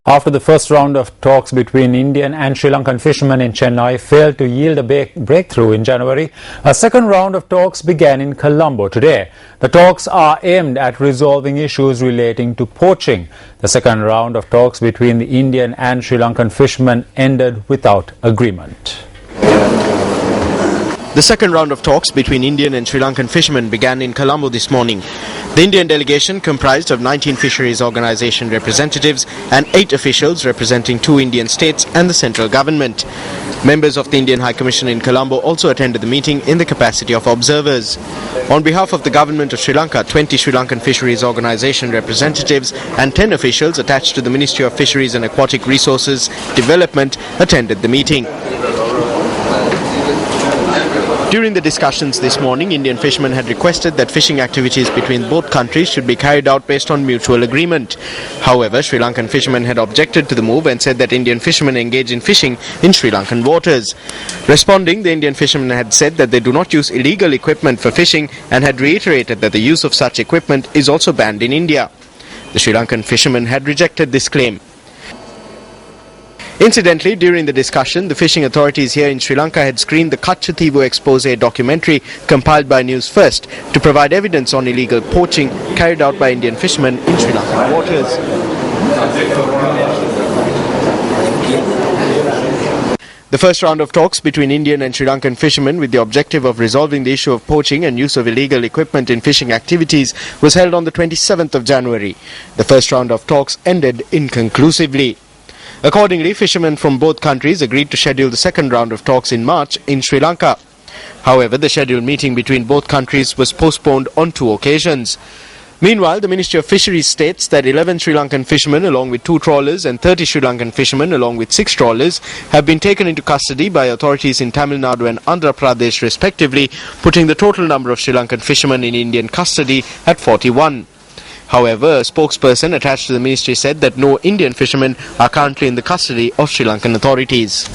After the first round of talks between Indian and Sri Lankan fishermen in Chennai failed to yield a breakthrough in January, a second round of talks began in Colombo today. The talks are aimed at resolving issues relating to poaching. The second round of talks between the Indian and Sri Lankan fishermen ended without agreement. The second round of talks between Indian and Sri Lankan fishermen began in Colombo this morning. The Indian delegation comprised of 19 fisheries organisation representatives and 8 officials representing 2 Indian states and the central government. Members of the Indian High Commission in Colombo also attended the meeting in the capacity of observers. On behalf of the government of Sri Lanka, 20 Sri Lankan fisheries organisation representatives and 10 officials attached to the Ministry of Fisheries and Aquatic Resources Development attended the meeting. During the discussions this morning, Indian fishermen had requested that fishing activities between both countries should be carried out based on mutual agreement. However, Sri Lankan fishermen had objected to the move and said that Indian fishermen engage in fishing in Sri Lankan waters. Responding, the Indian fishermen had said that they do not use illegal equipment for fishing and had reiterated that the use of such equipment is also banned in India. The Sri Lankan fishermen had rejected this claim. Incidentally, during the discussion, the fishing authorities here in Sri Lanka had screened the Kachativu expose documentary compiled by Newsfirst to provide evidence on illegal poaching carried out by Indian fishermen in Sri Lankan waters. The first round of talks between Indian and Sri Lankan fishermen with the objective of resolving the issue of poaching and use of illegal equipment in fishing activities was held on the 27th of January. The first round of talks ended inconclusively. Accordingly, fishermen from both countries agreed to schedule the second round of talks in March in Sri Lanka. However, the scheduled meeting between both countries was postponed on 2 occasions. Meanwhile, the Ministry of Fisheries states that 11 Sri Lankan fishermen along with 2 trawlers and 30 Sri Lankan fishermen along with 6 trawlers have been taken into custody by authorities in Tamil Nadu and Andhra Pradesh respectively, putting the total number of Sri Lankan fishermen in Indian custody at 41. However, a spokesperson attached to the ministry said that no Indian fishermen are currently in the custody of Sri Lankan authorities.